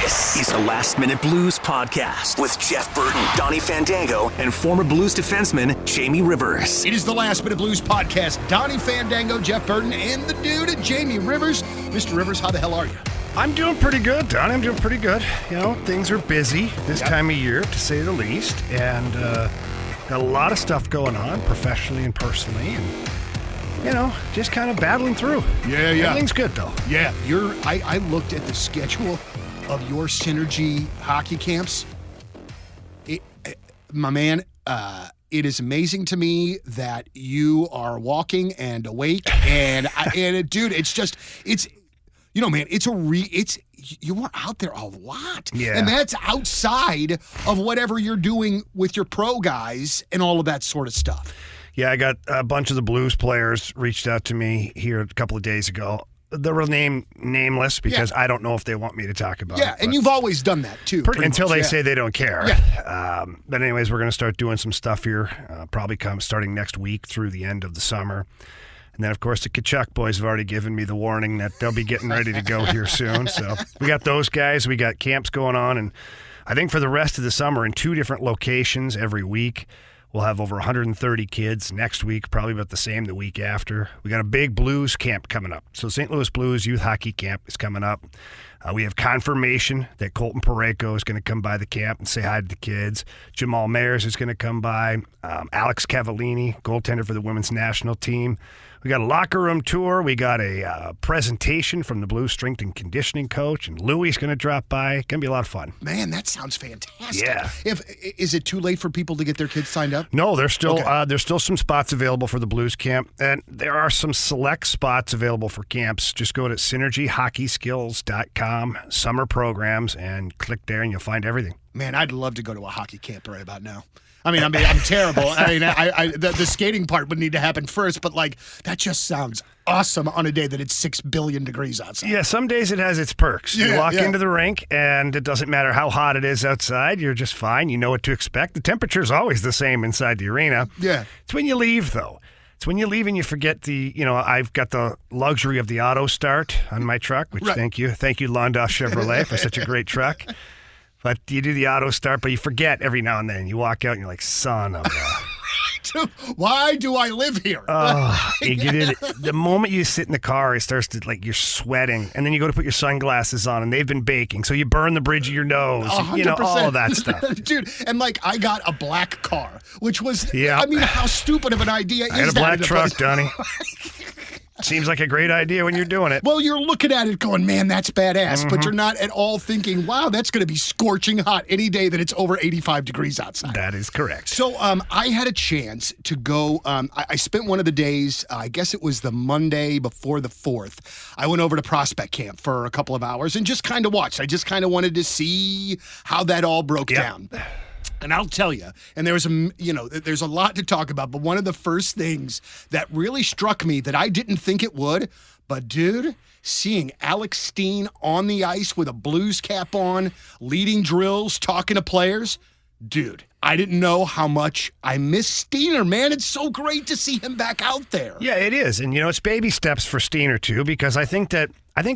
This is the Last Minute Blues Podcast with Jeff Burton, Donnie Fandango, and former Blues defenseman Jamie Rivers. It is the Last Minute Blues Podcast. Donnie Fandango, Jeff Burton, and the dude, Jamie Rivers. Mr. Rivers, how the hell are you? I'm doing pretty good, Donnie. I'm doing pretty good. You know, things are busy this time of year, to say the least, and got a lot of stuff going on, professionally and personally, and you know, just kind of battling through. Yeah. Everything's good, though. Yeah, I looked at the schedule of your Synergy hockey camps. My man, it is amazing to me that you are walking and awake, and dude, it's you know, man, you are out there a lot. Yeah. And that's outside of whatever you're doing with your pro guys and all of that sort of stuff. Yeah, I got a bunch of the Blues players reached out to me here a couple of days ago. They were nameless because I don't know if they want me to talk about it. Yeah, and you've always done that, too. Until they say they don't care. Yeah. But anyways, we're going to start doing some stuff here, probably starting next week through the end of the summer. And then, of course, the Tkachuk boys have already given me the warning that they'll be getting ready to go here soon. So we got those guys. We got camps going on. And I think for the rest of the summer in 2 different locations every week, we'll have over 130 kids next week, probably about the same the week after. We got a big Blues camp coming up. So St. Louis Blues Youth Hockey Camp is coming up. We have confirmation that Colton Parayko is going to come by the camp and say hi to the kids. Jamal Mayers is going to come by. Alex Cavallini, goaltender for the women's national team. We got a locker room tour. We got a presentation from the Blues strength and conditioning coach, and Louie's going to drop by. Going to be a lot of fun. Man, that sounds fantastic. Yeah. Is it too late for people to get their kids signed up? No, there's still some spots available for the Blues camp, and there are some select spots available for camps. Just go to synergyhockeyskills.com, summer programs, and click there, and you'll find everything. Man, I'd love to go to a hockey camp right about now. I mean, I'm terrible. I mean, the skating part would need to happen first, but like that just sounds awesome on a day that it's 6 billion degrees outside. Yeah, some days it has its perks. You walk into the rink, and it doesn't matter how hot it is outside. You're just fine. You know what to expect. The temperature is always the same inside the arena. Yeah. It's when you leave, though. It's when you leave and you forget I've got the luxury of the auto start on my truck, which thank you, Landau Chevrolet for such a great truck. But you do the auto start, but you forget every now and then. You walk out and you're like, son of a... Why do I live here? You get in, the moment you sit in the car, it starts to, like, you're sweating. And then you go to put your sunglasses on, and they've been baking. So you burn the bridge of your nose. 100%. You know, all of that stuff. Dude, and, like, I got a black car, which was, Yeah. I mean, how stupid of an idea is that? I got a black truck, Donnie. Seems like a great idea when you're doing it. Well, you're looking at it going, man, that's badass. But you're not at all thinking, wow, that's going to be scorching hot any day that it's over 85 degrees outside. That is correct. So I had a chance to go. I spent one of the days, I guess it was the Monday before the 4th. I went over to Prospect Camp for a couple of hours and just kind of watched. I just kind of wanted to see how that all broke down. And I'll tell you, and there's a lot to talk about, but one of the first things that really struck me that I didn't think it would, but dude, seeing Alex Steen on the ice with a Blues cap on, leading drills, talking to players, dude, I didn't know how much I miss Steener, man. It's so great to see him back out there. Yeah, it is. And, it's baby steps for Steener, too, because I think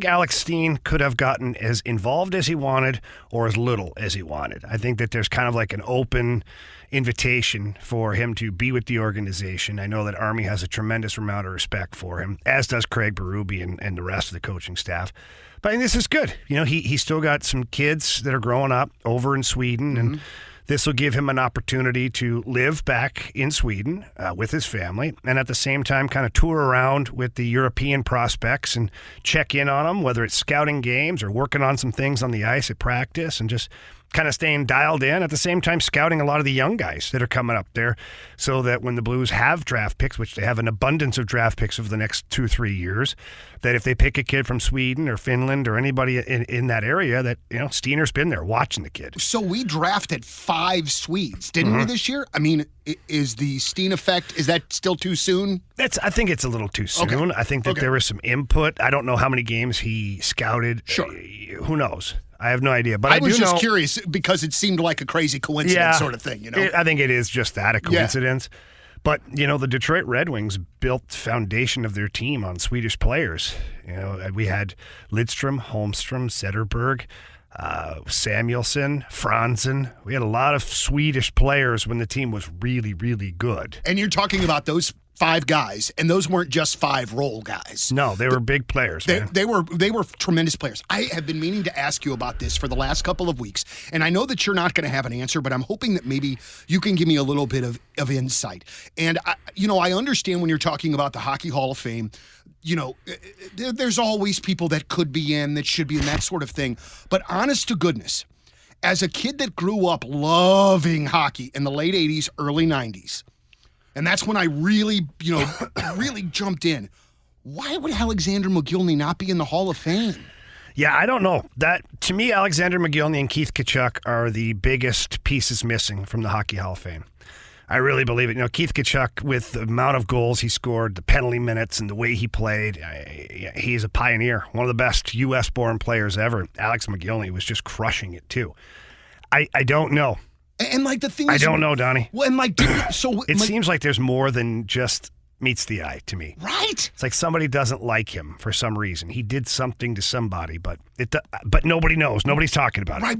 Alex Steen could have gotten as involved as he wanted or as little as he wanted. I think that there's kind of like an open invitation for him to be with the organization. I know that Army has a tremendous amount of respect for him, as does Craig Berube and the rest of the coaching staff. But I think this is good. He's still got some kids that are growing up over in Sweden, and this will give him an opportunity to live back in Sweden with his family and at the same time kind of tour around with the European prospects and check in on them, whether it's scouting games or working on some things on the ice at practice and just kind of staying dialed in, at the same time scouting a lot of the young guys that are coming up there so that when the Blues have draft picks, which they have an abundance of draft picks over the next 2-3 years, that if they pick a kid from Sweden or Finland or anybody in that area, that, Steener's been there watching the kid. So we drafted 5 Swedes, didn't we, this year? I mean, is the Steen effect, is that still too soon? I think it's a little too soon. Okay. I think that there was some input. I don't know how many games he scouted. Sure. Who knows? I have no idea. But I was just curious because it seemed like a crazy coincidence sort of thing, I think it is just that, a coincidence. Yeah. But, the Detroit Red Wings built the foundation of their team on Swedish players. We had Lidstrom, Holmstrom, Zetterberg. Samuelsson, Franzen. We had a lot of Swedish players when the team was really, really good. And you're talking about those 5 guys, and those weren't just 5 role guys. No, they were big players, man. They were tremendous players. I have been meaning to ask you about this for the last couple of weeks, and I know that you're not going to have an answer, but I'm hoping that maybe you can give me a little bit of insight. And I understand when you're talking about the Hockey Hall of Fame, there's always people that could be in, that should be in, that sort of thing. But honest to goodness, as a kid that grew up loving hockey in the late 80s, early 90s, and that's when I really, really jumped in. Why would Alexander Mogilny not be in the Hall of Fame? Yeah, I don't know. That, to me, Alexander Mogilny and Keith Tkachuk are the biggest pieces missing from the Hockey Hall of Fame. I really believe it. Keith Tkachuk, with the amount of goals he scored, the penalty minutes, and the way he played, he's a pioneer, one of the best U.S.-born players ever. Alex Mogilny was just crushing it, too. I don't know. And the thing I is, don't know, Donnie. Well, and it seems like there's more than just meets the eye to me. Right? It's like somebody doesn't like him for some reason. He did something to somebody, but nobody knows. Nobody's talking about it. Right,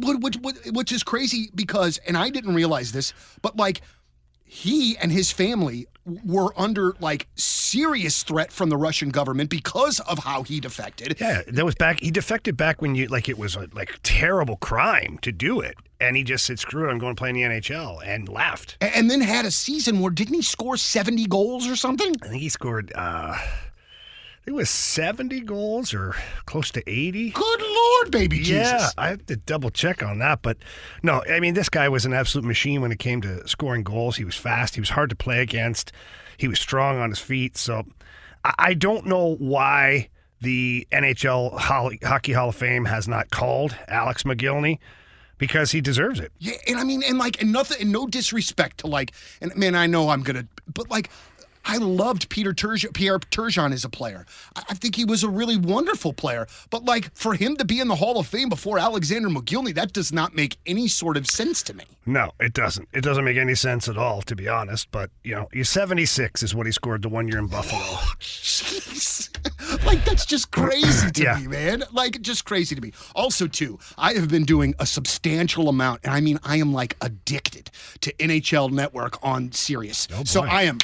which is crazy because, and I didn't realize this, but he and his family were under serious threat from the Russian government because of how he defected. Yeah, he defected back when it was a terrible crime to do it. And he just said, screw it, I'm going to play in the NHL, and left. And then had a season where, didn't he score 70 goals or something? I think he scored, it was 70 goals or close to 80. Good Lord, baby Jesus. Yeah, I have to double check on that. But no, I mean, this guy was an absolute machine when it came to scoring goals. He was fast. He was hard to play against. He was strong on his feet. So I don't know why the NHL Hockey Hall of Fame has not called Alex Mogilny, because he deserves it. Yeah, and I mean, and nothing, and no disrespect to and man, I know I'm gonna, but I loved Pierre Turgeon as a player. I think he was a really wonderful player. But for him to be in the Hall of Fame before Alexander Mogilny, that does not make any sort of sense to me. No, it doesn't. It doesn't make any sense at all, to be honest. But he's 76 is what he scored the 1 year in Buffalo. Jeez. That's just crazy to me, man. Just crazy to me. Also, too, I have been doing a substantial amount, and I mean, I am addicted to NHL Network on Sirius. Oh, so I am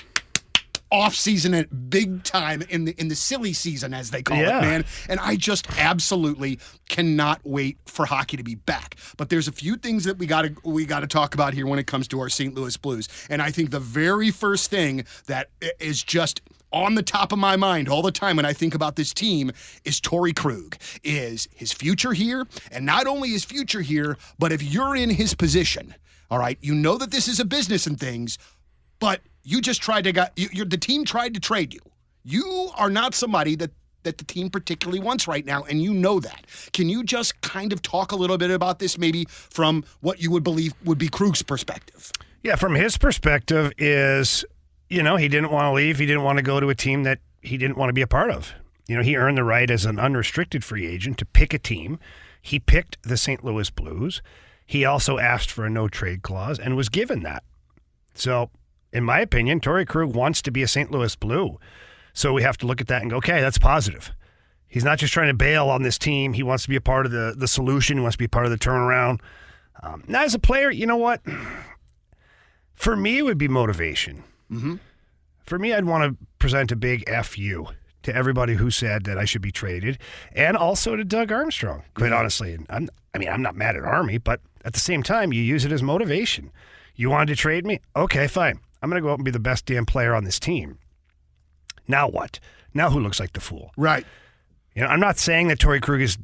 off-season at big time in the silly season, as they call it, man. And I just absolutely cannot wait for hockey to be back. But there's a few things that we gotta talk about here when it comes to our St. Louis Blues. And I think the very first thing that is just on the top of my mind all the time when I think about this team is Torey Krug. Is his future here? And not only his future here, but if you're in his position, all right, you know that this is a business and things, but you just the team tried to trade you. You are not somebody that the team particularly wants right now, and you know that. Can you just kind of talk a little bit about this, maybe from what you would believe would be Krug's perspective? Yeah, from his perspective is, he didn't want to leave. He didn't want to go to a team that he didn't want to be a part of. He earned the right as an unrestricted free agent to pick a team. He picked the St. Louis Blues. He also asked for a no-trade clause and was given that. So, in my opinion, Torey Krug wants to be a St. Louis Blue. So we have to look at that and go, okay, that's positive. He's not just trying to bail on this team. He wants to be a part of the solution. He wants to be a part of the turnaround. Now, as a player, you know what? For me, it would be motivation. Mm-hmm. For me, I'd want to present a big F-U to everybody who said that I should be traded, and also to Doug Armstrong, quite honestly. I'm not mad at Army, but at the same time, you use it as motivation. You wanted to trade me? Okay, fine. I'm going to go out and be the best damn player on this team. Now what? Now who looks like the fool? Right. I'm not saying that Torey Krug is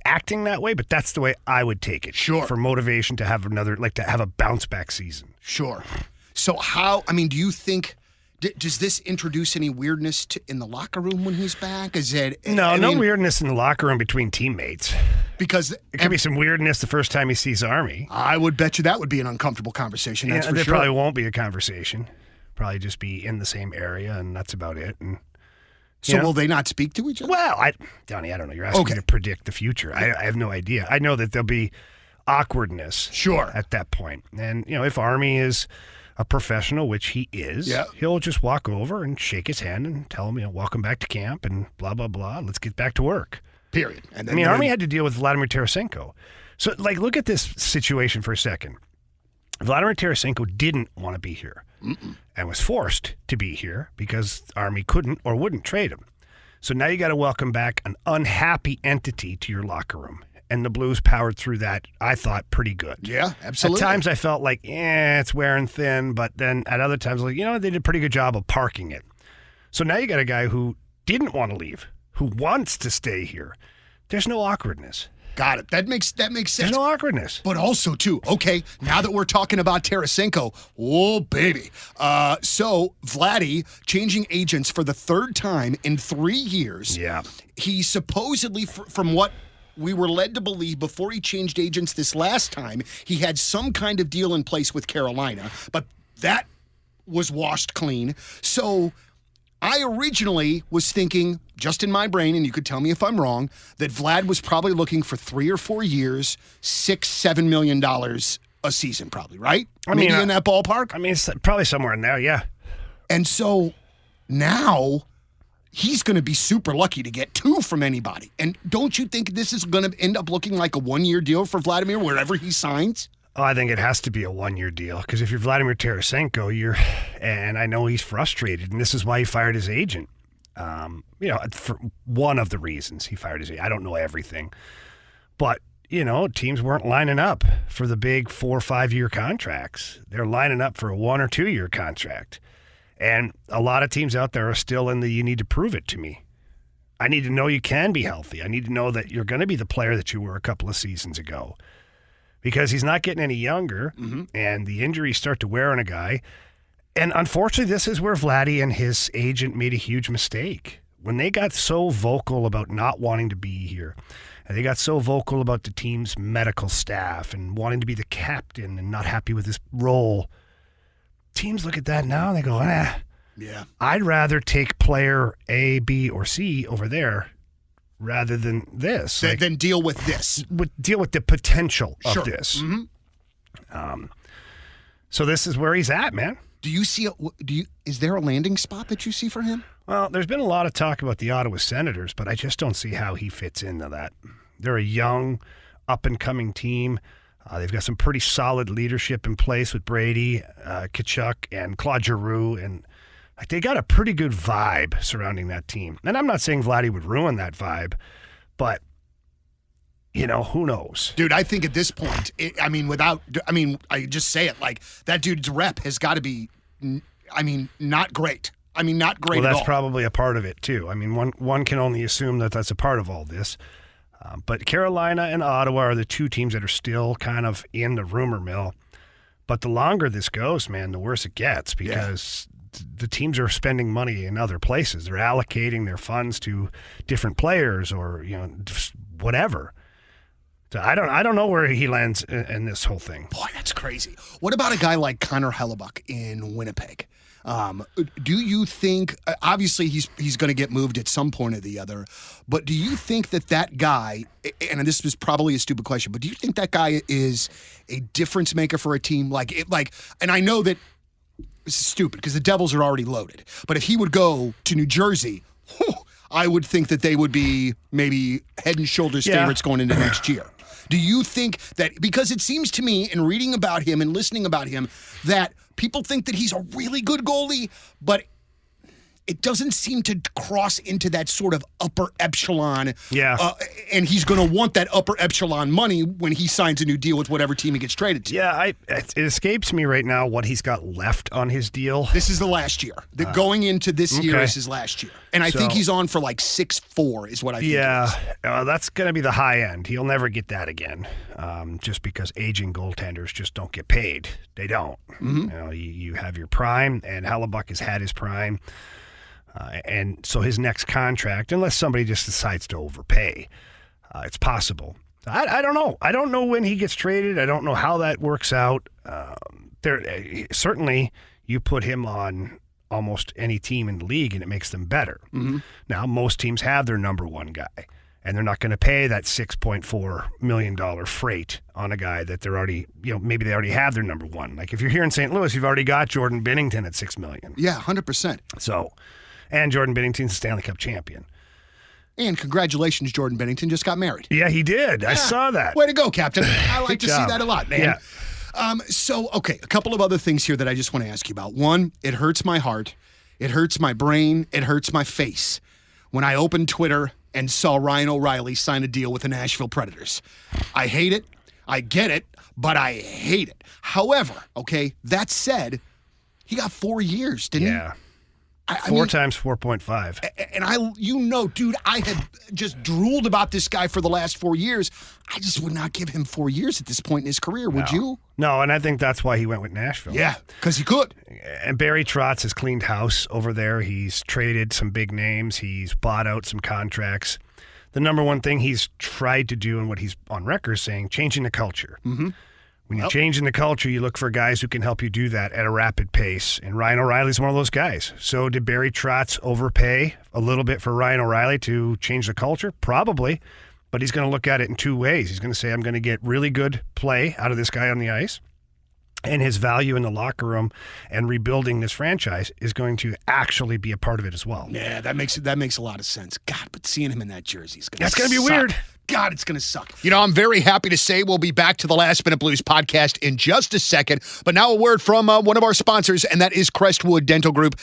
acting that way, but that's the way I would take it. Sure. For motivation to have to have a bounce back season. Sure. So do you think, does this introduce any weirdness in the locker room when he's back? No weirdness in the locker room between teammates. Because it could be some weirdness the first time he sees Army. I would bet you that would be an uncomfortable conversation. That's for there sure. Probably won't be a conversation. Probably just be in the same area, and that's about it. And so will they not speak to each other? Well, Donnie, I don't know. You're asking me to predict the future. I have no idea. I know that there'll be awkwardness. Sure. At that point. And, if Army is a professional, which he is, he'll just walk over and shake his hand and tell him, welcome back to camp and blah, blah, blah. Let's get back to work. Period. And then Army had to deal with Vladimir Tarasenko. So, look at this situation for a second. Vladimir Tarasenko didn't want to be here and was forced to be here because Army couldn't or wouldn't trade him. So now you got to welcome back an unhappy entity to your locker room. And the Blues powered through that, I thought, pretty good. Yeah, absolutely. At times I felt like, it's wearing thin, but then at other times, they did a pretty good job of parking it. So now you got a guy who didn't want to leave, who wants to stay here. There's no awkwardness. Got it. That makes sense. There's no awkwardness. But also, too, okay, now that we're talking about Tarasenko, oh, baby. So, Vladdy changing agents for the third time in 3 years. Yeah. He supposedly, from what we were led to believe before he changed agents this last time, he had some kind of deal in place with Carolina, but that was washed clean. So I originally was thinking, just in my brain, and you could tell me if I'm wrong, that Vlad was probably looking for 3 or 4 years, $6-7 million a season, probably, right? Maybe in that ballpark? It's probably somewhere in there, yeah. And so now he's going to be super lucky to get 2 from anybody. And don't you think this is going to end up looking like a 1-year deal for Vladimir wherever he signs? Oh, I think it has to be a 1-year deal because if you're Vladimir Tarasenko, and I know he's frustrated, and this is why he fired his agent. For one of the reasons he fired his agent. I don't know everything. But, teams weren't lining up for the big 4 or 5 year contracts. They're lining up for a 1 or 2 year contract. And a lot of teams out there are still in the you need to prove it to me. I need to know you can be healthy. I need to know that you're going to be the player that you were a couple of seasons ago. Because he's not getting any younger, and the injuries start to wear on a guy. And unfortunately, this is where Vladdy and his agent made a huge mistake. When they got so vocal about not wanting to be here, and they got so vocal about the team's medical staff and wanting to be the captain and not happy with his role, teams look at that now and they go, yeah, I'd rather take player A, B, or C over there rather than this. Then deal with this. Deal with the potential of this. So this is where he's at, man. Do you see is there a landing spot that you see for him? Well, there's been a lot of talk about the Ottawa Senators, but I just don't see how he fits into that. They're a young, up-and-coming team. They've got some pretty solid leadership in place with Brady, Tkachuk, and Claude Giroux, and they got a pretty good vibe surrounding that team. And I'm not saying Vladdy would ruin that vibe, but, who knows? Dude, I think at this point, I just say it, that dude's rep has got to be, not great. Not great at all. Well, that's probably a part of it, too. One can only assume that that's a part of all this. But Carolina and Ottawa are the 2 teams that are still kind of in the rumor mill. But the longer this goes, man, the worse it gets because the teams are spending money in other places. They're allocating their funds to different players or, just whatever. So I don't know where he lands in this whole thing. Boy, that's crazy. What about a guy like Connor Hellebuck in Winnipeg? Do you think, obviously he's going to get moved at some point or the other, but do you think that guy, and this was probably a stupid question, but do you think that guy is a difference maker for a team? And I know that this is stupid because the Devils are already loaded, but if he would go to New Jersey, I would think that they would be maybe head and shoulders favorites going into next year. Do you think that, because it seems to me in reading about him and listening about him, that people think that he's a really good goalie, but it doesn't seem to cross into that sort of upper echelon. Yeah. And he's going to want that upper echelon money when he signs a new deal with whatever team he gets traded to. Yeah, it escapes me right now what he's got left on his deal. This is the last year. Going into this year is his last year. And I think he's on for 6.4 is what I think. Yeah, that's going to be the high end. He'll never get that again just because aging goaltenders just don't get paid. They don't. Mm-hmm. You have your prime, and Hellebuck has had his prime. And so his next contract, unless somebody just decides to overpay, it's possible. I don't know. I don't know when he gets traded. I don't know how that works out. Certainly, you put him on almost any team in the league, and it makes them better. Mm-hmm. Now, most teams have their number one guy, and they're not going to pay that $6.4 million freight on a guy that they're already, maybe they already have their number one. Like if you're here in St. Louis, you've already got Jordan Binnington at $6 million. Yeah, 100%. So. And Jordan Binnington's a Stanley Cup champion. And congratulations, Jordan Bennington just got married. Yeah, he did. I saw that. Way to go, Captain. I like to see job. that a lot, man. Yeah. Okay, a couple of other things here that I just want to ask you about. One, it hurts my heart. It hurts my brain. It hurts my face when I opened Twitter and saw Ryan O'Reilly sign a deal with the Nashville Predators. I hate it. I get it, but I hate it. However, okay, that said, he got 4 years, didn't he? Yeah. Four times 4.5. And dude, I had just drooled about this guy for the last 4 years. I just would not give him 4 years at this point in his career, would you? No, and I think that's why he went with Nashville. Yeah, because he could. And Barry Trotz has cleaned house over there. He's traded some big names. He's bought out some contracts. The number one thing he's tried to do and what he's on record saying, changing the culture. Mm-hmm. When you're changing the culture, you look for guys who can help you do that at a rapid pace. And Ryan O'Reilly's one of those guys. So did Barry Trotz overpay a little bit for Ryan O'Reilly to change the culture? Probably. But he's going to look at it in two ways. He's going to say, I'm going to get really good play out of this guy on the ice. And his value in the locker room and rebuilding this franchise is going to actually be a part of it as well. Yeah, that makes a lot of sense. God, but seeing him in that jersey is going to That's going to be weird. God, it's going to suck. You know, I'm very happy to say we'll be back to the Last Minute Blues podcast in just a second. But now a word from one of our sponsors, and that is Crestwood Dental Group.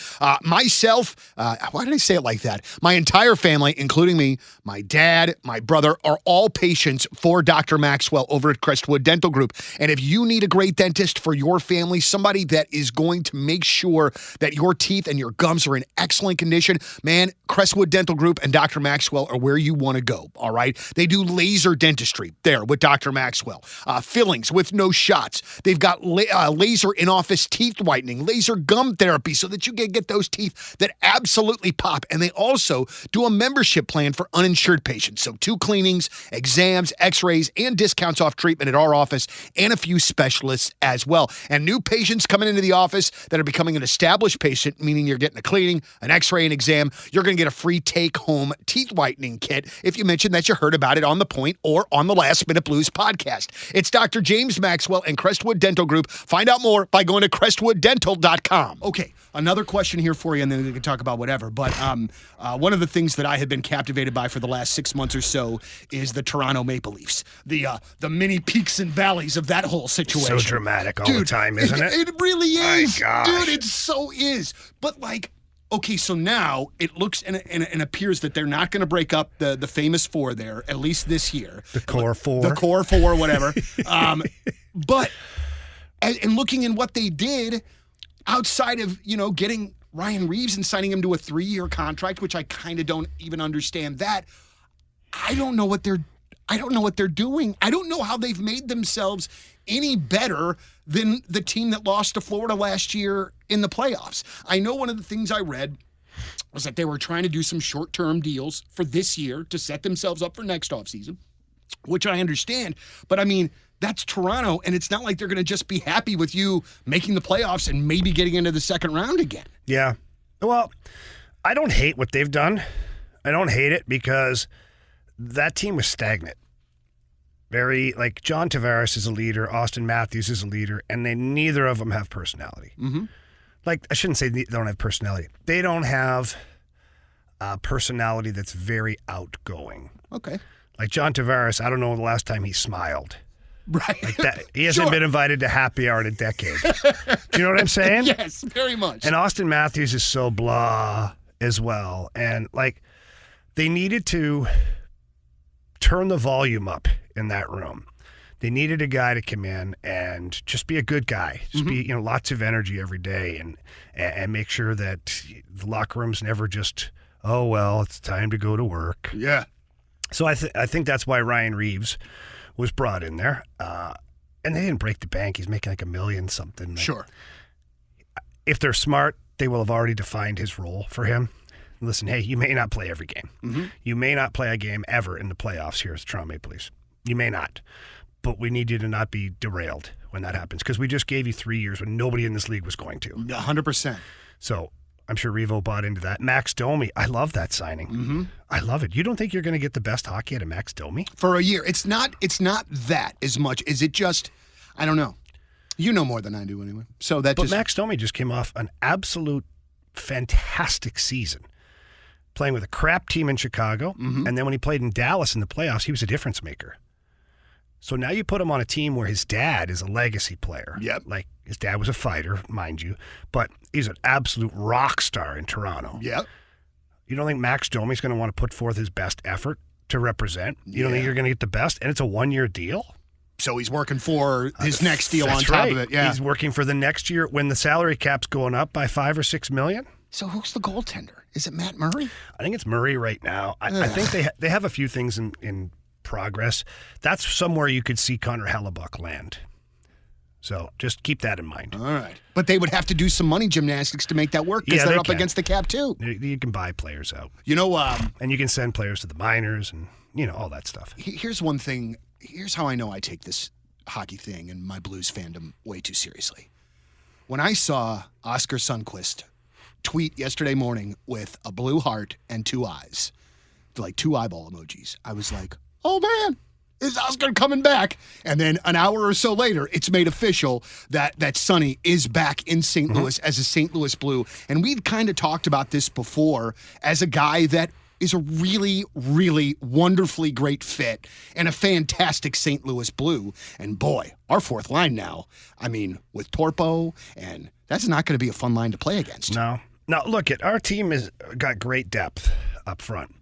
Myself, why did I say it like that? My entire family, including me, my dad, my brother, are all patients for Dr. Maxwell over at Crestwood Dental Group. And if you need a great dentist for your family, somebody that is going to make sure that your teeth and your gums are in excellent condition, man, Crestwood Dental Group and Dr. Maxwell are where you want to go, all right? They do laser dentistry there with Dr. Maxwell. Fillings with no shots. They've got laser in-office teeth whitening, laser gum therapy so that you can get those teeth that absolutely pop. And they also do a membership plan for uninsured patients. So 2 cleanings, exams, x-rays, and discounts off treatment at our office and a few specialists as well. And new patients coming into the office that are becoming an established patient, meaning you're getting a cleaning, an x-ray, an exam, you're going to get a free take-home teeth whitening kit if you mention that you heard about it on The Point or on the Last Minute Blues podcast. It's Dr. James Maxwell and Crestwood Dental Group. Find out more by going to crestwooddental.com. Okay, another question here for you, and then we can talk about whatever. But one of the things that I have been captivated by for the last 6 months or so is the Toronto Maple Leafs. The many peaks and valleys of that whole situation. So dramatic all the time, isn't it? It really is. My gosh. Dude, it so is. But like, okay, so now it looks and appears that they're not going to break up the famous four there, at least this year. The core four. The core four, whatever. But and looking in what they did outside of, getting Ryan Reeves and signing him to a 3-year contract, which I kind of don't even understand that. I don't know what they're doing. I don't know how they've made themselves any better than the team that lost to Florida last year in the playoffs. I know one of the things I read was that they were trying to do some short-term deals for this year to set themselves up for next offseason, which I understand. But, I mean, that's Toronto, and it's not like they're going to just be happy with you making the playoffs and maybe getting into the second round again. Yeah. Well, I don't hate what they've done. I don't hate it because that team was stagnant. John Tavares is a leader, Austin Matthews is a leader, and neither of them have personality. Mm-hmm. I shouldn't say they don't have personality. They don't have a personality that's very outgoing. Okay. Like John Tavares, I don't know the last time he smiled. Right. Like that. He hasn't been invited to happy hour in a decade. Do you know what I'm saying? Yes, very much. And Austin Matthews is so blah as well. And they needed to turn the volume up in that room. They needed a guy to come in and just be a good guy. Just be, lots of energy every day and make sure that the locker room's never just, oh, well, it's time to go to work. Yeah. So I think that's why Ryan Reeves was brought in there. And they didn't break the bank. He's making $1 million something. Sure. If they're smart, they will have already defined his role for him. Listen, hey, you may not play every game. Mm-hmm. You may not play a game ever in the playoffs here as Toronto Maple Leafs. You may not. But we need you to not be derailed when that happens because we just gave you 3 years when nobody in this league was going to. 100%. So I'm sure Revo bought into that. Max Domi, I love that signing. Mm-hmm. I love it. You don't think you're going to get the best hockey out of Max Domi? For a year. It's not that as much. Is it just, I don't know. You know more than I do anyway. So that But Max Domi just came off an absolute fantastic season. playing with a crap team in Chicago, and then when he played in Dallas in the playoffs, he was a difference maker. So now you put him on a team where his dad is a legacy player. Yep. Like, his dad was a fighter, mind you, but he's an absolute rock star in Toronto. Yep. You don't think Max Domi's going to want to put forth his best effort to represent? You don't think you're going to get the best? And it's a one-year deal? So he's working for his next deal on top of it. Yeah. He's working for the next year when the salary cap's going up by $5 or $6 million. So who's the goaltender? Is it Matt Murray? I think it's Murray right now. I think they have a few things in progress. That's somewhere you could see Connor Hellebuck land. So just keep that in mind. All right. But they would have to do some money gymnastics to make that work because they're up against the cap too. You can buy players out. And you can send players to the minors and, all that stuff. Here's one thing. Here's how I know I take this hockey thing and my Blues fandom way too seriously. When I saw Oscar Sundqvist tweet yesterday morning with a blue heart and two eyes, like two eyeball emojis, I was like, oh man, is Oscar coming back? And then an hour or so later, it's made official that Sonny is back in St. Louis as a St. Louis Blue. And we'd kind of talked about this before as a guy that is a really, really wonderfully great fit and a fantastic St. Louis Blue. And boy, our fourth line now, I mean, with Torpo, and that's not going to be a fun line to play against. No. Now, look, our team has got great depth up front.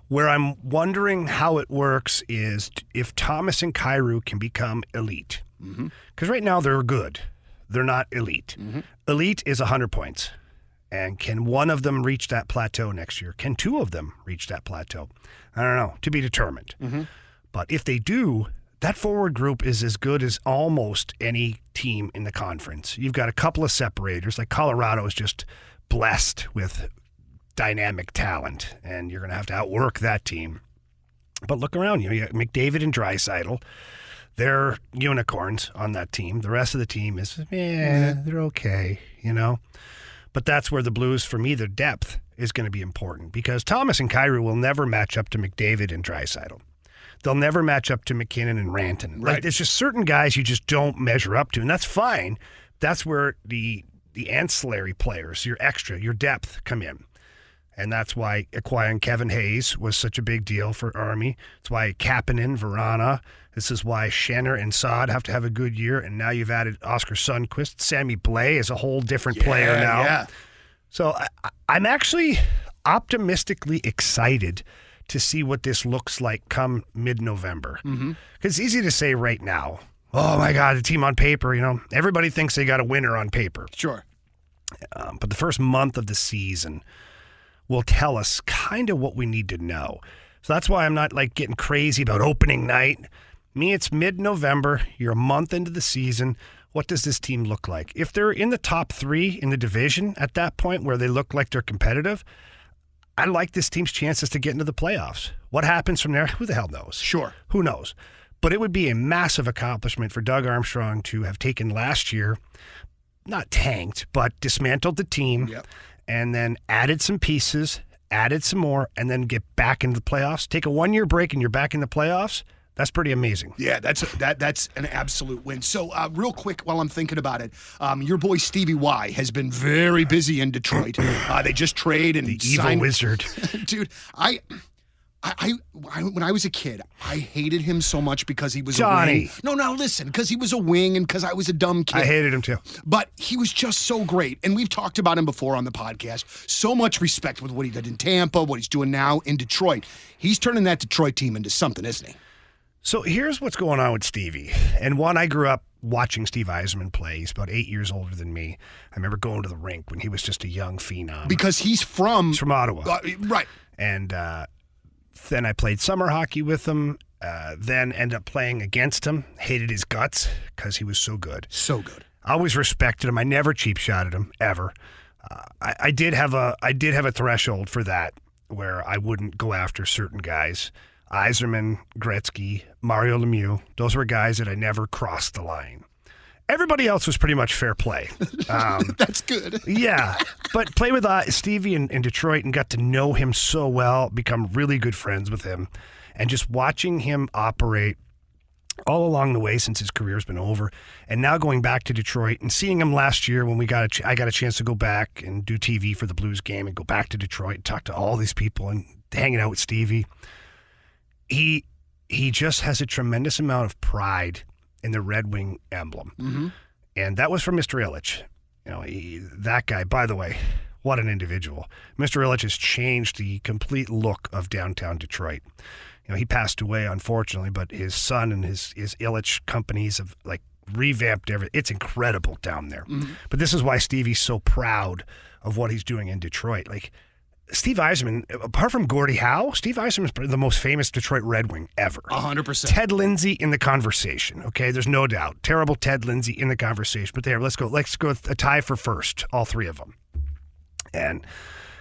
Where I'm wondering how it works is if Thomas and Kyrou can become elite. Because right now they're good. They're not elite. Elite is 100 points. And can one of them reach that plateau next year? Can two of them reach that plateau? I don't know. To be determined. But if they do, that forward group is as good as almost any team in the conference. You've got a couple of separators. Like Colorado is just blessed with dynamic talent, and you're going to have to outwork that team. But look around you. You got McDavid and Draisaitl. They're unicorns on that team. The rest of the team is, they're okay, But that's where the Blues, for me, their depth is going to be important because Thomas and Kyrou will never match up to McDavid and Draisaitl. They'll never match up to McKinnon and Rantanen. Right. Like, there's just certain guys you just don't measure up to, and that's fine. That's where the ancillary players, your extra, your depth come in. And that's why acquiring Kevin Hayes was such a big deal for Army. It's why Kapanen, Verana. This is why Schenner and Saad have to have a good year. And now you've added Oscar Sundqvist. Sammy Blais is a whole different player now. Yeah. So I'm actually optimistically excited to see what this looks like come mid-November. Because it's easy to say right now, oh my God, the team on paper, everybody thinks they got a winner on paper. Sure. But the first month of the season will tell us kind of what we need to know. So that's why I'm not getting crazy about opening night. Me, it's mid-November. You're a month into the season. What does this team look like? If they're in the top three in the division at that point where they look like they're competitive, I like this team's chances to get into the playoffs. What happens from there? Who the hell knows? Sure. Who knows? But it would be a massive accomplishment for Doug Armstrong to have taken last year, not tanked, but dismantled the team. Yep. And then added some pieces, added some more, and then get back into the playoffs. Take a 1-year break and you're back in the playoffs. That's pretty amazing. Yeah, that's an absolute win. So real quick while I'm thinking about it, your boy Stevie Y has been very busy in Detroit. They just trade and the signed. Evil wizard. Dude, I when I was a kid, I hated him so much because he was Johnny. a wing. No, listen, because he was a wing and because I was a dumb kid. I hated him too. But he was just so great. And we've talked about him before on the podcast. So much respect with what he did in Tampa, what he's doing now in Detroit. He's turning that Detroit team into something, isn't he? So here's what's going on with Stevie. And I grew up watching Steve Yzerman play. He's about 8 years older than me. I remember going to the rink when he was just a young phenom. Because he's from Ottawa. Right. And then I played summer hockey with him, then ended up playing against him. Hated his guts because he was so good. So good. I always respected him. I never cheap shotted him, ever. I did have a threshold for that where I wouldn't go after certain guys. Yzerman, Gretzky, Mario Lemieux, those were guys that I never crossed the line. Everybody else was pretty much fair play. That's good. Yeah, but play with Stevie in Detroit and got to know him so well, become really good friends with him, and just watching him operate all along the way since his career's been over. And now going back to Detroit and seeing him last year when I got a chance to go back and do TV for the Blues game and go back to Detroit and talk to all these people and hanging out with Stevie. He just has a tremendous amount of pride in the Red Wing emblem. Mm-hmm. And that was from Mr. Ilitch. That guy, by the way, what an individual. Mr. Ilitch has changed the complete look of downtown Detroit. He passed away, unfortunately, but his son and his Ilitch companies have revamped everything. It's incredible down there. Mm-hmm. But this is why Stevie's so proud of what he's doing in Detroit. Steve Yzerman, apart from Gordie Howe, Steve Yzerman is the most famous Detroit Red Wing ever. 100%. Ted Lindsay in the conversation, okay? There's no doubt. Terrible Ted Lindsay in the conversation. But let's go a tie for first, all three of them. And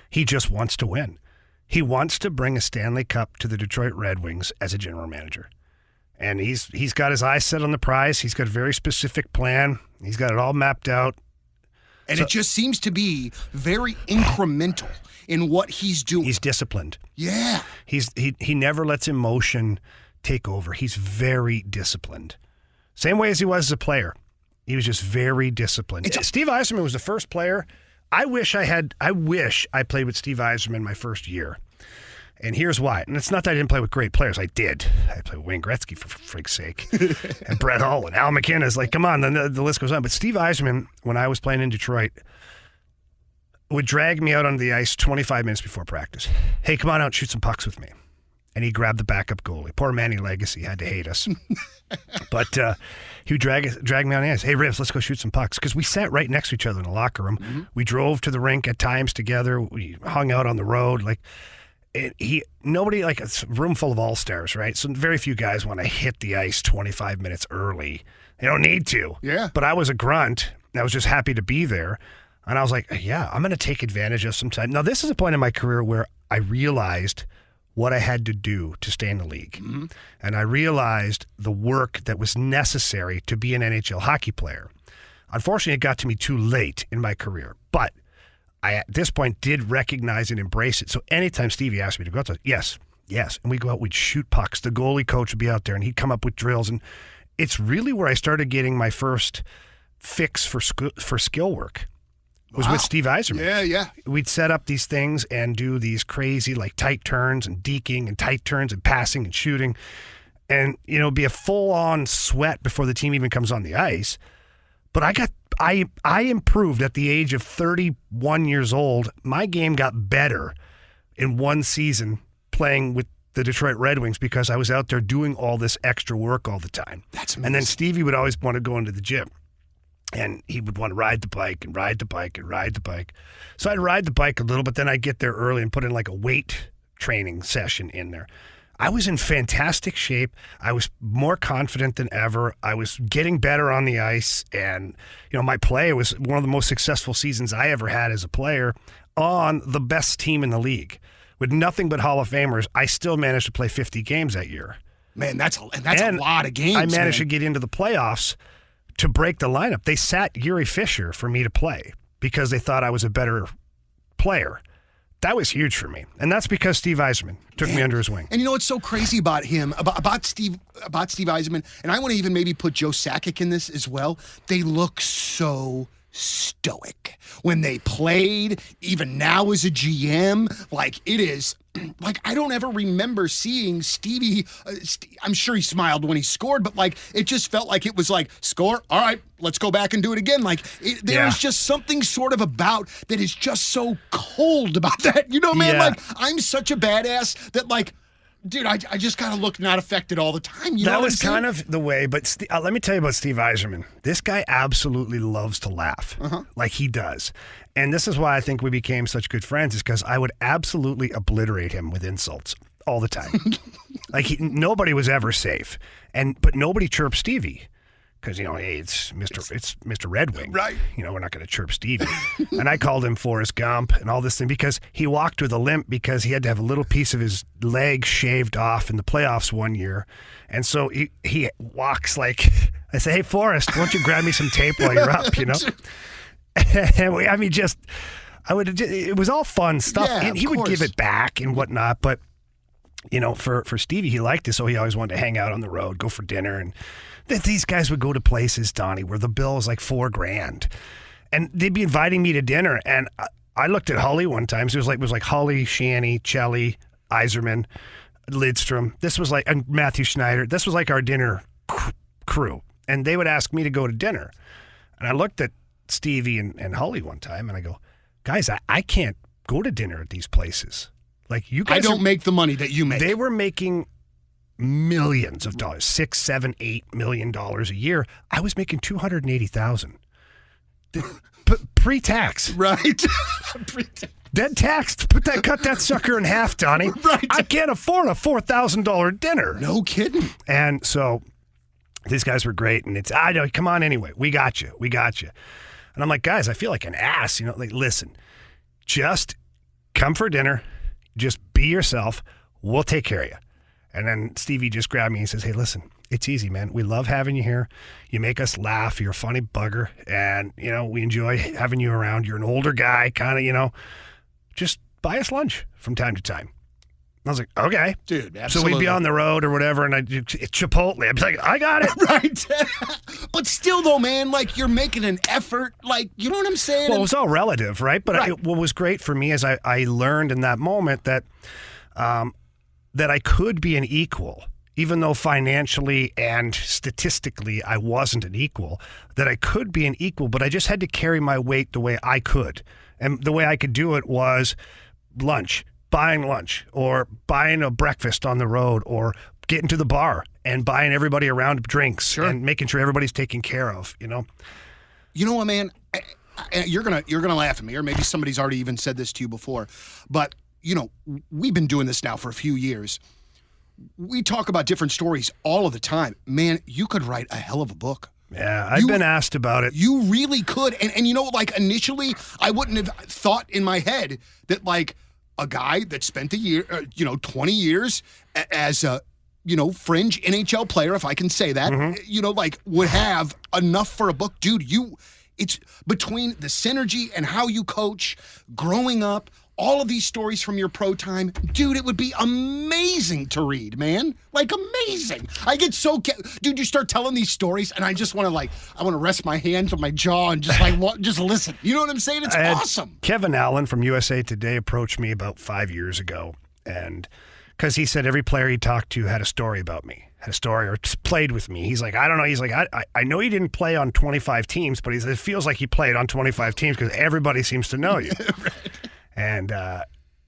he just wants to win. He wants to bring a Stanley Cup to the Detroit Red Wings as a general manager. And he's got his eyes set on the prize. He's got a very specific plan. He's got it all mapped out. And it just seems to be very incremental in what he's doing. He's disciplined. Yeah. He never lets emotion take over. He's very disciplined. Same way as he was as a player. He was just very disciplined. Steve Yzerman was the first player. I wish I played with Steve Yzerman my first year. And here's why. And it's not that I didn't play with great players. I did. I played with Wayne Gretzky, for frig's sake. And Brett Hull and Al McInnes. Come on, the list goes on. But Steve Yzerman, when I was playing in Detroit, would drag me out on the ice 25 minutes before practice. Hey, come on out and shoot some pucks with me. And he grabbed the backup goalie. Poor Manny Legacy had to hate us. But he would drag me on the ice. Hey, Rivs, let's go shoot some pucks. Because we sat right next to each other in the locker room. Mm-hmm. We drove to the rink at times together. We hung out on the road. Nobody, it's a room full of all-stars, right? So very few guys want to hit the ice 25 minutes early. They don't need to. Yeah. But I was a grunt. And I was just happy to be there. And I was like, yeah, I'm going to take advantage of some time. Now, this is a point in my career where I realized what I had to do to stay in the league. Mm-hmm. And I realized the work that was necessary to be an NHL hockey player. Unfortunately, it got to me too late in my career. But I, at this point, did recognize and embrace it. So anytime Stevie asked me to go out, yes. And we'd go out, we'd shoot pucks. The goalie coach would be out there, and he'd come up with drills. And it's really where I started getting my first fix for skill work. Was with Steve Yzerman. Yeah. We'd set up these things and do these crazy tight turns and deking and tight turns and passing and shooting. And, be a full-on sweat before the team even comes on the ice. But I improved at the age of 31 years old. My game got better in one season playing with the Detroit Red Wings because I was out there doing all this extra work all the time. That's amazing. And then Stevie would always want to go into the gym. And he would want to ride the bike and ride the bike and ride the bike. So I'd ride the bike a little, but then I'd get there early and put in a weight training session in there. I was in fantastic shape. I was more confident than ever. I was getting better on the ice. And, my play was one of the most successful seasons I ever had as a player on the best team in the league. With nothing but Hall of Famers, I still managed to play 50 games that year. Man, that's a lot of games. I managed to get into the playoffs to break the lineup. They sat Yuri Fisher for me to play because they thought I was a better player. That was huge for me. And that's because Steve Yzerman took me under his wing. And what's so crazy about him, about Steve Yzerman, and I want to even maybe put Joe Sakic in this as well, they look so stoic. When they played, even now as a GM, it is... I don't ever remember seeing Stevie. I'm sure he smiled when he scored, but it just felt like it was score. All right, let's go back and do it again. There was just something sort of about that is just so cold about that. Man, yeah. I'm such a badass that dude, I just kind of look not affected all the time. That was kind of the way, but let me tell you about Steve Yzerman. This guy absolutely loves to laugh, like he does. And this is why I think we became such good friends, is because I would absolutely obliterate him with insults all the time. Nobody was ever safe, but nobody chirped Stevie. Because, hey, it's Mr. Red Wing. Right. We're not going to chirp Stevie. And I called him Forrest Gump and all this thing because he walked with a limp because he had to have a little piece of his leg shaved off in the playoffs one year. And so he walks I say, hey, Forrest, why don't you grab me some tape while you're up, And it was all fun stuff. Yeah, and he would give it back and whatnot, but for Stevie, he liked it, so he always wanted to hang out on the road, go for dinner. And these guys would go to places, Donnie, where the bill was like $4,000. And they'd be inviting me to dinner. And I looked at Hully one time. So it was like Hully, Shanny, Chelly, Yzerman, Lidstrom. This was like, and Matthew Schneider. This was like our dinner crew. And they would ask me to go to dinner. And I looked at Stevie and Hully one time and I go, guys, I can't go to dinner at these places. Like, you guys, I don't make the money that you make. They were making millions of dollars, $6, $7, $8 million a year. I was making $280,000 pre-tax. Right. Dead taxed. Cut that sucker in half, Donnie. Right. I can't afford a $4,000 dinner. No kidding. And so these guys were great, and I know, come on anyway. We got you. And I'm like, guys, I feel like an ass. Like, listen, just come for dinner. Just be yourself. We'll take care of you. And then Stevie just grabbed me and says, hey, listen, it's easy, man. We love having you here. You make us laugh. You're a funny bugger. And, we enjoy having you around. You're an older guy, kind of, just buy us lunch from time to time. I was like, okay. Dude, absolutely. So we'd be on the road or whatever, and Chipotle. I'd be like, I got it. Right. But still, though, man, like, you're making an effort. Like, you know what I'm saying? Well, it was all relative, right? But right. What was great for me is I learned in that moment that I could be an equal, even though financially and statistically I wasn't an equal, that I could be an equal, but I just had to carry my weight the way I could. And the way I could do it was buying lunch or buying a breakfast on the road or getting to the bar and buying everybody around drinks. Sure. And making sure everybody's taken care of, You know what, man? You're gonna laugh at me, or maybe somebody's already even said this to you before, but we've been doing this now for a few years. We talk about different stories all of the time. Man, you could write a hell of a book. Yeah, I've been asked about it. You really could. And initially, I wouldn't have thought in my head that, like, a guy that spent 20 years as a, fringe NHL player, if I can say that, would have enough for a book. Dude, it's between the synergy and how you coach, growing up, all of these stories from your pro time, dude, it would be amazing to read, man. Like, amazing. I get so, dude, you start telling these stories, and I just want to rest my hands on my jaw and just listen. You know what I'm saying? It's awesome. Kevin Allen from USA Today approached me about 5 years ago, and because he said every player he talked to had a story about me, had a story or played with me. He's like, I don't know. He's like, I know he didn't play on 25 teams, but it feels like he played on 25 teams because everybody seems to know you. Right. And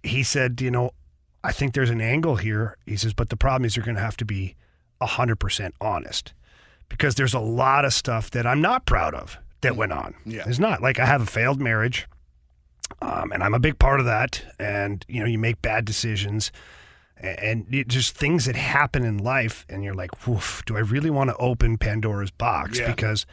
he said, I think there's an angle here. He says, but the problem is you're going to have to be 100% honest because there's a lot of stuff that I'm not proud of that went on. Yeah. There's not. Like, I have a failed marriage, and I'm a big part of that. And, you make bad decisions and just things that happen in life. And you're like, woof, do I really want to open Pandora's box? Yeah. Because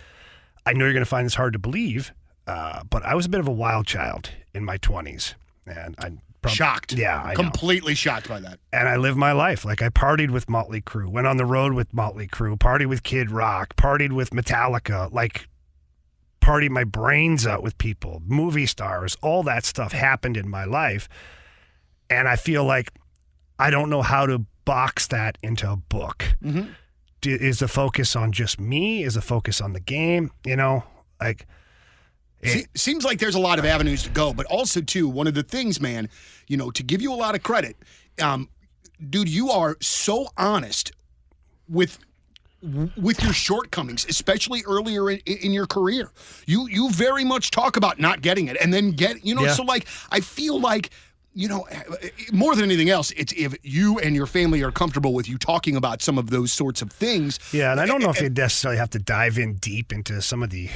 I know you're going to find this hard to believe, but I was a bit of a wild child in my 20s. And I'm shocked. Yeah, I know. Completely shocked by that. And I lived my life. Like, I partied with Motley Crue, went on the road with Motley Crue, partied with Kid Rock, partied with Metallica, like, partied my brains out with people, movie stars, all that stuff happened in my life. And I feel like I don't know how to box that into a book. Mm-hmm. Is the focus on just me? Is the focus on the game? Seems like there's a lot of avenues to go, but also, too, one of the things, man, to give you a lot of credit, dude, you are so honest with your shortcomings, especially earlier in your career. You very much talk about not getting it and then so, like, I feel like, more than anything else, it's if you and your family are comfortable with you talking about some of those sorts of things. Yeah, and I don't know if you necessarily have to dive in deep into some of the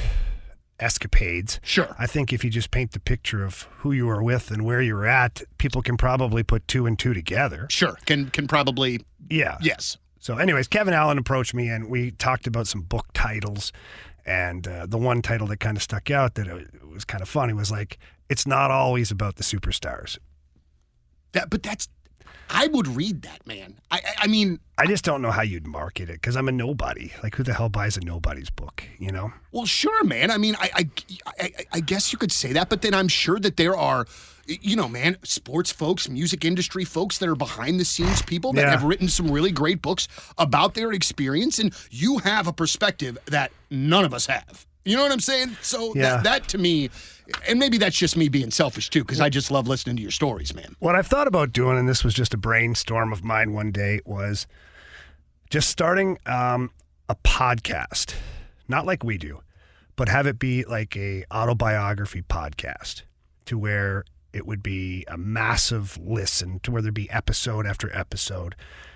escapades. Sure. I think if you just paint the picture of who you were with and where you were at, people can probably put two and two together. Sure. Can probably. Yeah. Yes. So anyways, Kevin Allen approached me and we talked about some book titles. And the one title that kind of stuck out that it was kind of funny was like, it's not always about the superstars. But that's I would read that, man. I mean, I just don't know how you'd market it because I'm a nobody. Like, who the hell buys a nobody's book, you know? Well, sure, man. I mean, I guess you could say that, but then I'm sure that there are, you know, man, sports folks, music industry folks that are behind the scenes people that have written some really great books about their experience, and you have a perspective that none of us have. You know what I'm saying? So that to me, and maybe that's just me being selfish too, because I just love listening to your stories, man. What I've thought about doing, and this was just a brainstorm of mine one day, was just starting a podcast, not like we do, but have it be like a autobiography podcast to where it would be a massive listen, to where there'd be episode after episode,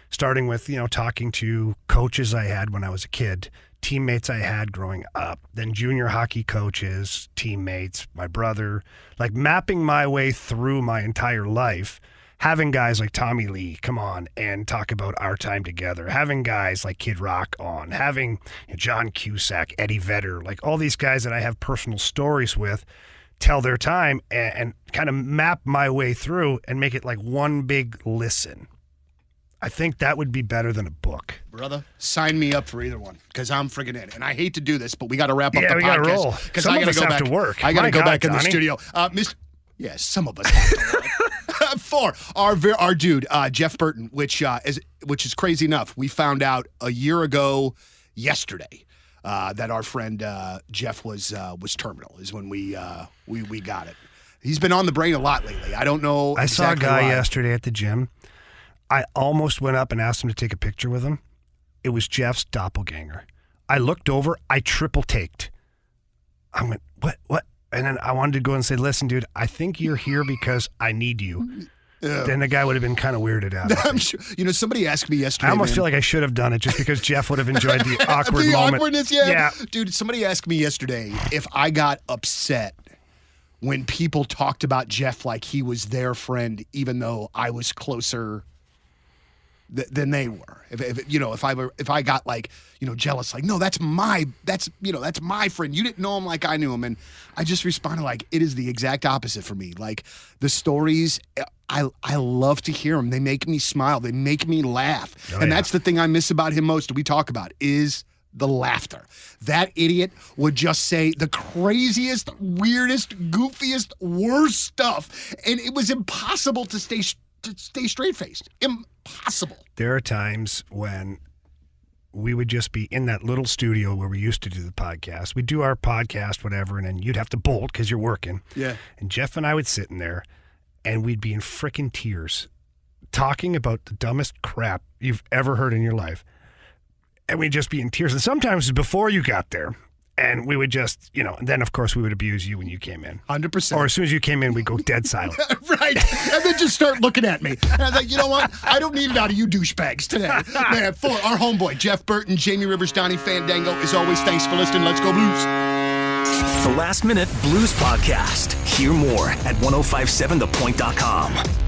starting with, you know, talking to coaches I had when I was a kid, teammates I had growing up, then junior hockey coaches, teammates, my brother, like mapping my way through my entire life, having guys like Tommy Lee come on and talk about our time together, having guys like Kid Rock on, having John Cusack, Eddie Vedder, like all these guys that I have personal stories with, tell their time and kind of map my way through and make it like one big listen. I think that would be better than a book. Brother, sign me up for either one, because I'm friggin' in. And I hate to do this, but we got to wrap up the podcast. Yeah, we got to roll. Because Some I of got us to go have back to work. I got to go back in the Donnie. studio. Some of us have to work. For our dude, Jeff Burton, which is crazy enough. We found out a year ago yesterday that our friend Jeff was terminal, is when we got it. He's been on the brain a lot lately. I don't know. I exactly saw a guy why. yesterday at the gym. I almost went up and asked him to take a picture with him. It was Jeff's doppelganger. I looked over. I triple-taked. I went, what? And then I wanted to go and say, listen, dude, I think you're here because I need you. Then the guy would have been kind of weirded out. I'm sure. You know, somebody asked me yesterday. I almost feel like I should have done it just because Jeff would have enjoyed the awkward moment. Awkwardness, yeah. Dude, somebody asked me yesterday if I got upset when people talked about Jeff like he was their friend, even though I was closer than they were. If I got like, you know, jealous, like, no, that's my friend. You didn't know him like I knew him. And I just responded like, it is the exact opposite for me. Like, the stories, I love to hear them. They make me smile. They make me laugh. That's the thing I miss about him most, we talk about, is the laughter. That idiot would just say the craziest, weirdest, goofiest, worst stuff. And it was impossible to stay straight-faced. Impossible. There are times when we would just be in that little studio where we used to do the podcast. We'd do our podcast, whatever, and then you'd have to bolt because you're working. Yeah. And Jeff and I would sit in there, and we'd be in frickin' tears talking about the dumbest crap you've ever heard in your life. And we'd just be in tears. And sometimes before you got there, and we would just, you know, and then, of course, we would abuse you when you came in. 100%. Or as soon as you came in, we'd go dead silent. Right. And then just start looking at me. And I was like, you know what? I don't need it out of you douchebags today. Man, for our homeboy, Jeff Burton, Jamie Rivers, Donnie Fandango, as always, thanks for listening. Let's go Blues. The Last Minute Blues Podcast. Hear more at 1057thepoint.com.